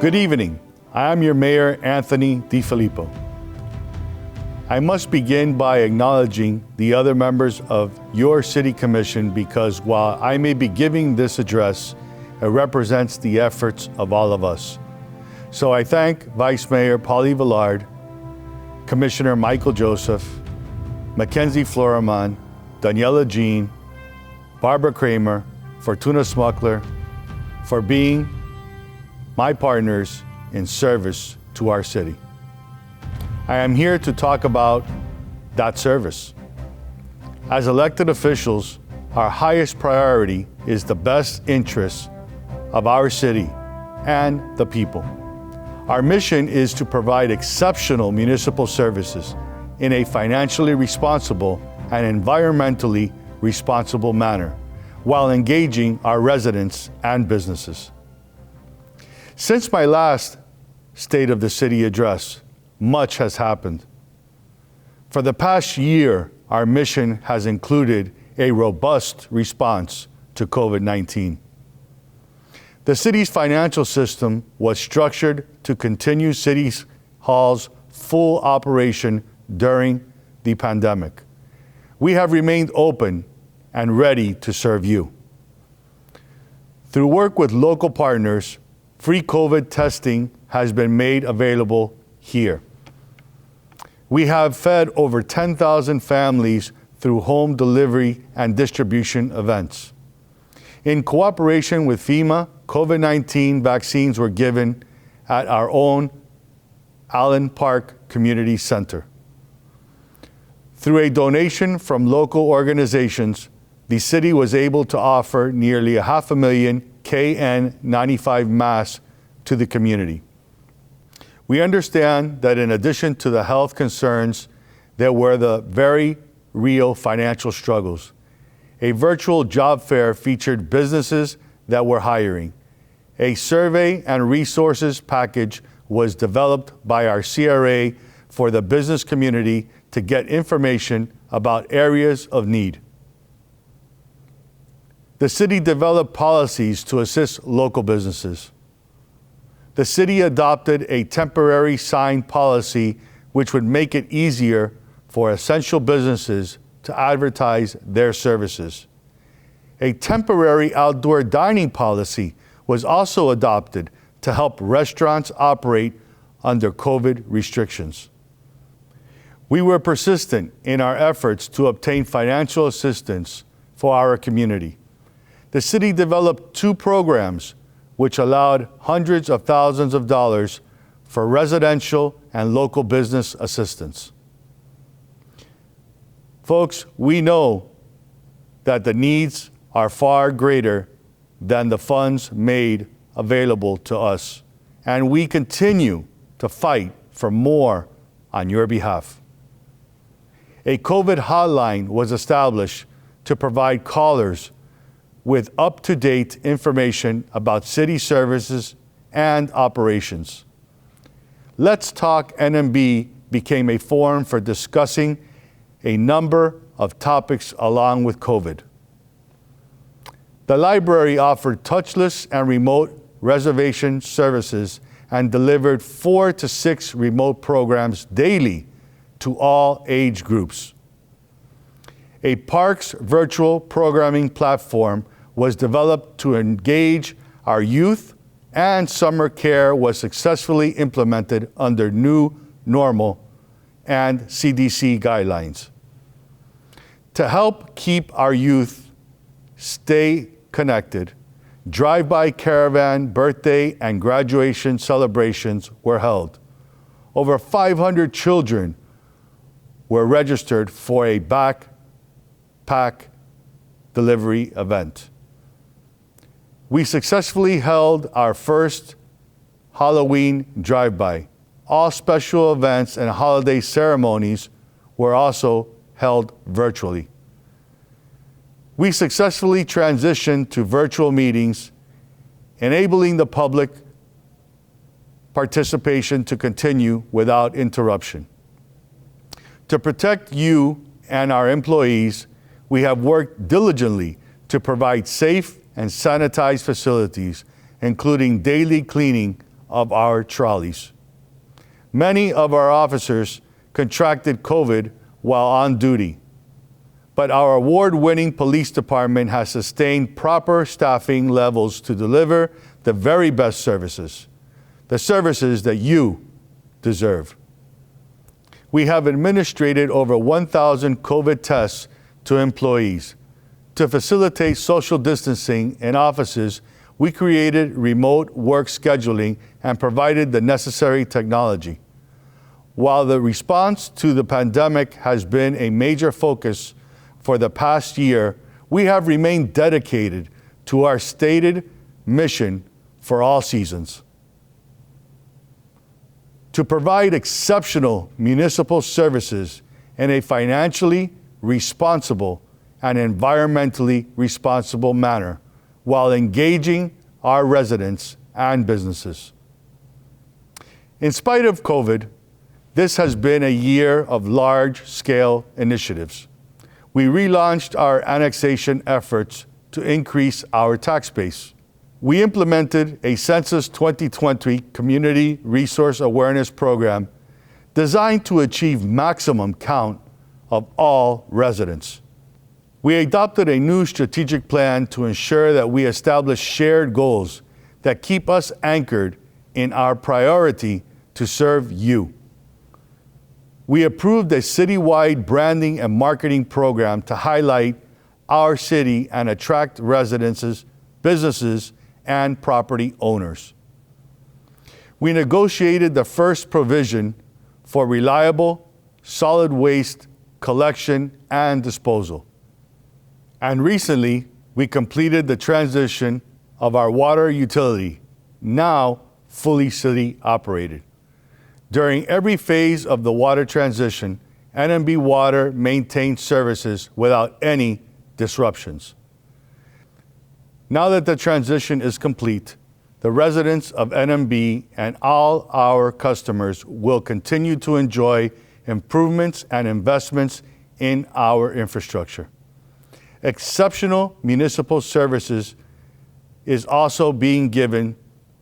Good evening. I am your Mayor, Anthony DeFillipo. I must begin by acknowledging the other members of your City Commission because while I may be giving this address, it represents the efforts of all of us. So I thank Vice Mayor Polly Villard, Commissioner Michael Joseph, Mackenzie Florimon, Daniela Jean, Barbara Kramer, Fortuna Smuckler, for being my partners in service to our city. I am here to talk about that service. As elected officials, our highest priority is the best interests of our city and the people. Our mission is to provide exceptional municipal services in a financially responsible and environmentally responsible manner while engaging our residents and businesses. Since my last State of the City address, much has happened. For the past year, our mission has included a robust response to COVID-19. The city's financial system was structured to continue City Hall's full operation during the pandemic. We have remained open and ready to serve you. Through work with local partners, free COVID testing has been made available here. We have fed over 10,000 families through home delivery and distribution events. In cooperation with FEMA, COVID-19 vaccines were given at our own Allen Park Community Center. Through a donation from local organizations, the city was able to offer nearly 500,000 KN95 masks to the community. We understand that in addition to the health concerns, there were the very real financial struggles. A virtual job fair featured businesses that were hiring. A survey and resources package was developed by our CRA for the business community to get information about areas of need. The city developed policies to assist local businesses. The city adopted a temporary sign policy which would make it easier for essential businesses to advertise their services. A temporary outdoor dining policy was also adopted to help restaurants operate under COVID restrictions. We were persistent in our efforts to obtain financial assistance for our community. The city developed 2 programs which allowed hundreds of thousands of dollars for residential and local business assistance. Folks, we know that the needs are far greater than the funds made available to us, and we continue to fight for more on your behalf. A COVID hotline was established to provide callers with up-to-date information about city services and operations. Let's Talk NMB became a forum for discussing a number of topics along with COVID. The library offered touchless and remote reservation services and delivered 4 to 6 remote programs daily to all age groups. A parks virtual programming platform was developed to engage our youth, and summer care was successfully implemented under new normal and CDC guidelines. To help keep our youth stay connected, drive-by caravan, birthday, and graduation celebrations were held. Over 500 children were registered for a backpack delivery event. We successfully held our first Halloween drive-by. All special events and holiday ceremonies were also held virtually. We successfully transitioned to virtual meetings, enabling the public participation to continue without interruption. To protect you and our employees, we have worked diligently to provide safe and sanitized facilities, including daily cleaning of our trolleys. Many of our officers contracted COVID while on duty, but our award-winning police department has sustained proper staffing levels to deliver the very best services, the services that you deserve. We have administered over 1,000 COVID tests to employees. To facilitate social distancing in offices, we created remote work scheduling and provided the necessary technology. While the response to the pandemic has been a major focus for the past year, we have remained dedicated to our stated mission for all seasons: to provide exceptional municipal services in a financially responsible and environmentally responsible manner while engaging our residents and businesses. In spite of COVID, this has been a year of large-scale initiatives. We relaunched our annexation efforts to increase our tax base. We implemented a Census 2020 Community Resource Awareness Program designed to achieve maximum count of all residents. We adopted a new strategic plan to ensure that we establish shared goals that keep us anchored in our priority to serve you. We approved a citywide branding and marketing program to highlight our city and attract residents, businesses, and property owners. We negotiated the first provision for reliable solid waste collection and disposal. And recently, we completed the transition of our water utility, now fully city operated. During every phase of the water transition, NMB Water maintained services without any disruptions. Now that the transition is complete, the residents of NMB and all our customers will continue to enjoy improvements and investments in our infrastructure. Exceptional municipal services is also being given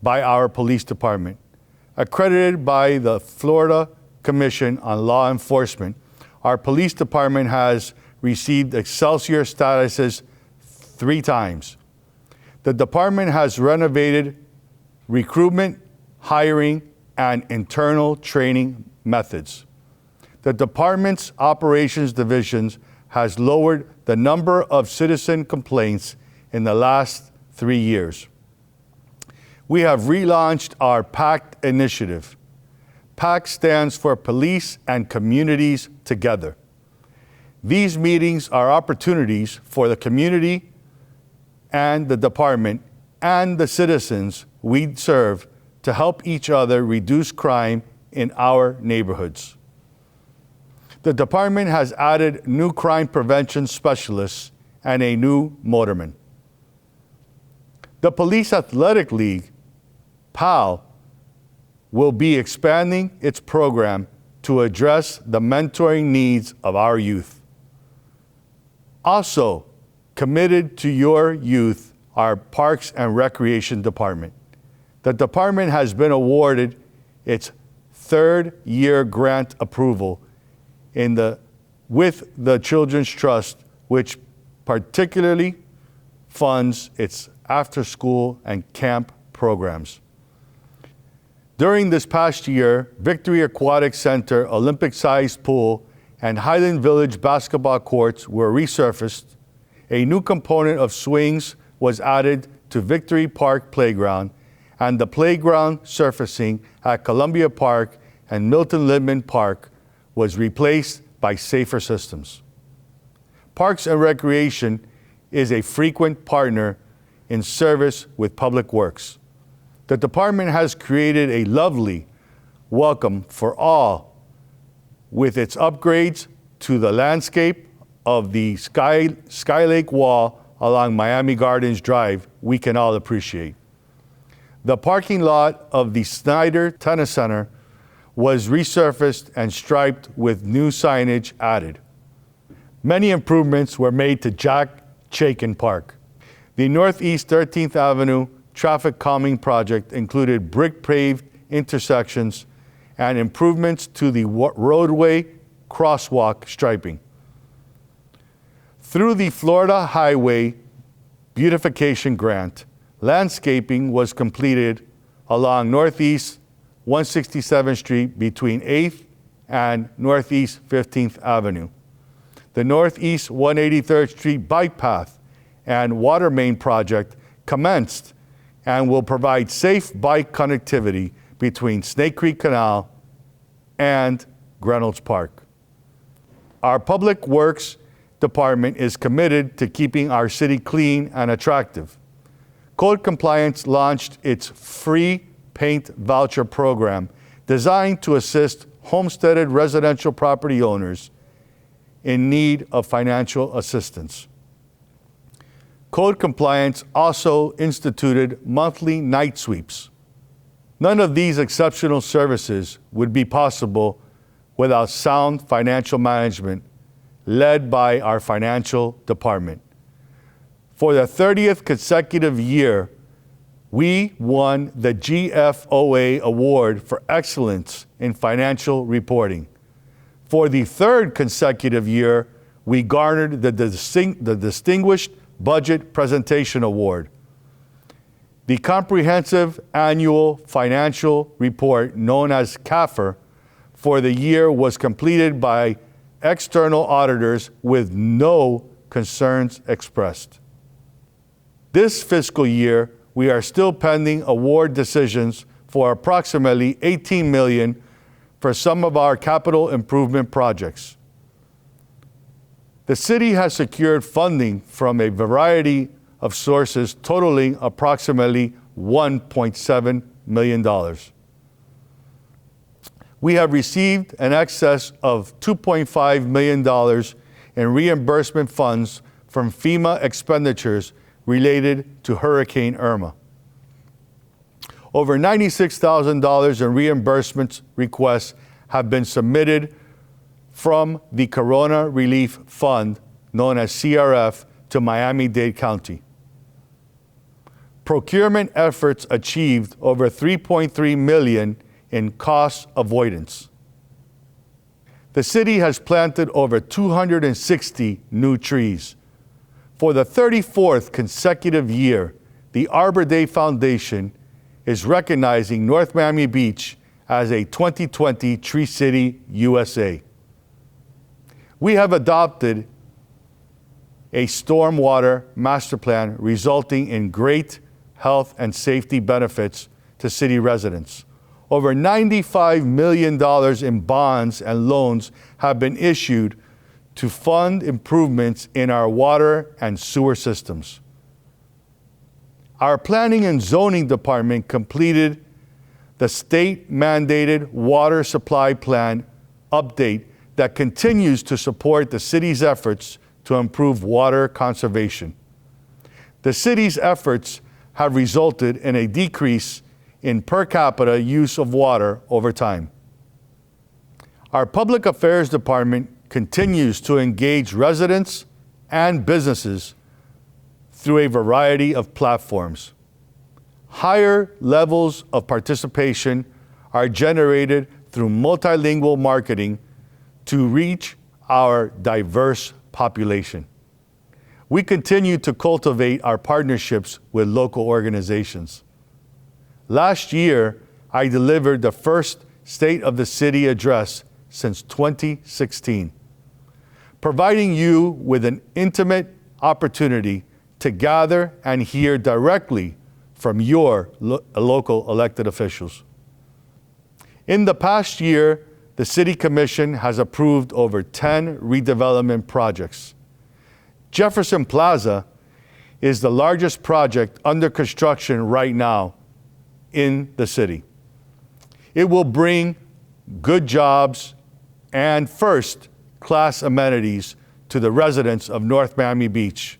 by our police department. Accredited by the Florida Commission on Law Enforcement, our police department has received Excelsior statuses 3 times. The department has renovated recruitment, hiring, and internal training methods. The department's operations divisions has lowered the number of citizen complaints in the last 3 years. We have relaunched our PACT initiative. PACT stands for Police and Communities Together. These meetings are opportunities for the community and the department and the citizens we serve to help each other reduce crime in our neighborhoods. The department has added new crime prevention specialists and a new motorman. The Police Athletic League, PAL, will be expanding its program to address the mentoring needs of our youth. Also committed to your youth are Parks and Recreation Department. The department has been awarded its 3rd year grant approval with the Children's Trust, which particularly funds its after-school and camp programs. During this past year, Victory Aquatic Center Olympic-sized pool and Highland Village basketball courts were resurfaced. A new component of swings was added to Victory Park Playground, and the playground surfacing at Columbia Park and Milton Littman Park was replaced by safer systems. Parks and Recreation is a frequent partner in service with Public Works. The department has created a lovely welcome for all with its upgrades to the landscape of the Skylake Wall along Miami Gardens Drive we can all appreciate. The parking lot of the Snyder Tennis Center was resurfaced and striped with new signage added. Many improvements were made to Jack Chaikin Park. The Northeast 13th Avenue traffic calming project included brick-paved intersections and improvements to the roadway crosswalk striping. Through the Florida Highway Beautification Grant, landscaping was completed along Northeast 167th Street between 8th and Northeast 15th Avenue. The Northeast 183rd Street bike path and water main project commenced and will provide safe bike connectivity between Snake Creek Canal and Reynolds Park. Our Public Works Department is committed to keeping our city clean and attractive. Code Compliance launched its free paint voucher program designed to assist homesteaded residential property owners in need of financial assistance. Code Compliance also instituted monthly night sweeps. None of these exceptional services would be possible without sound financial management led by our financial department. For the 30th consecutive year, we won the GFOA Award for Excellence in Financial Reporting. For the third consecutive year, we garnered the Distinguished Budget Presentation Award. The Comprehensive Annual Financial Report, known as CAFR, for the year was completed by external auditors with no concerns expressed. This fiscal year, we are still pending award decisions for approximately $18 million for some of our capital improvement projects. The city has secured funding from a variety of sources totaling approximately $1.7 million. We have received an excess of $2.5 million in reimbursement funds from FEMA expenditures related to Hurricane Irma. Over $96,000 in reimbursements requests have been submitted from the Corona Relief Fund, known as CRF, to Miami-Dade County. Procurement efforts achieved over $3.3 million in cost avoidance. The city has planted over 260 new trees. For the 34th consecutive year, the Arbor Day Foundation is recognizing North Miami Beach as a 2020 Tree City USA. We have adopted a stormwater master plan resulting in great health and safety benefits to city residents. Over $95 million in bonds and loans have been issued to fund improvements in our water and sewer systems. Our Planning and Zoning Department completed the state-mandated water supply plan update that continues to support the city's efforts to improve water conservation. The city's efforts have resulted in a decrease in per capita use of water over time. Our Public Affairs Department continues to engage residents and businesses through a variety of platforms. Higher levels of participation are generated through multilingual marketing to reach our diverse population. We continue to cultivate our partnerships with local organizations. Last year, I delivered the first State of the City address since 2016, providing you with an intimate opportunity to gather and hear directly from your local elected officials. In the past year, the City Commission has approved over 10 redevelopment projects. Jefferson Plaza is the largest project under construction right now in the city. It will bring good jobs and first-class amenities to the residents of North Miami Beach.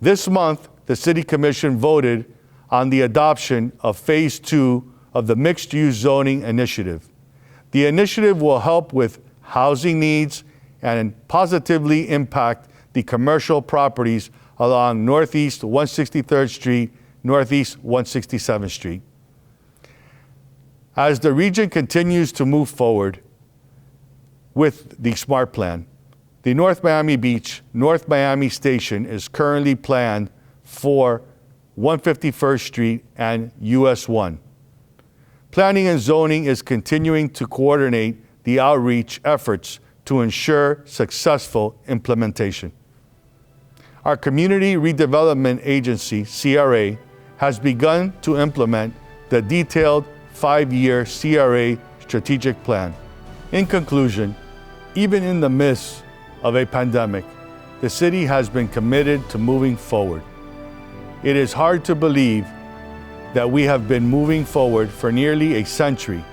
This month, the City Commission voted on the adoption of Phase 2 of the Mixed-Use Zoning Initiative. The initiative will help with housing needs and positively impact the commercial properties along Northeast 163rd Street Northeast 167th Street. As the region continues to move forward with the SMART plan, the North Miami Beach, North Miami Station is currently planned for 151st Street and US 1. Planning and zoning is continuing to coordinate the outreach efforts to ensure successful implementation. Our Community Redevelopment Agency, CRA, has begun to implement the detailed 5-year CRA strategic plan. In conclusion, even in the midst of a pandemic, the city has been committed to moving forward. It is hard to believe that we have been moving forward for nearly a century,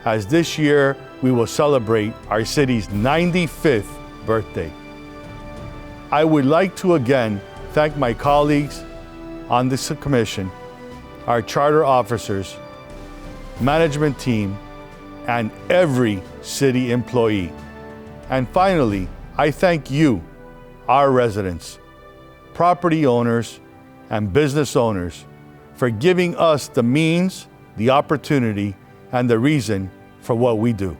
as this year we will celebrate our city's 95th birthday. I would like to again thank my colleagues on this commission, our charter officers, management team, and every city employee. And finally, I thank you, our residents, property owners, and business owners for giving us the means, the opportunity, and the reason for what we do.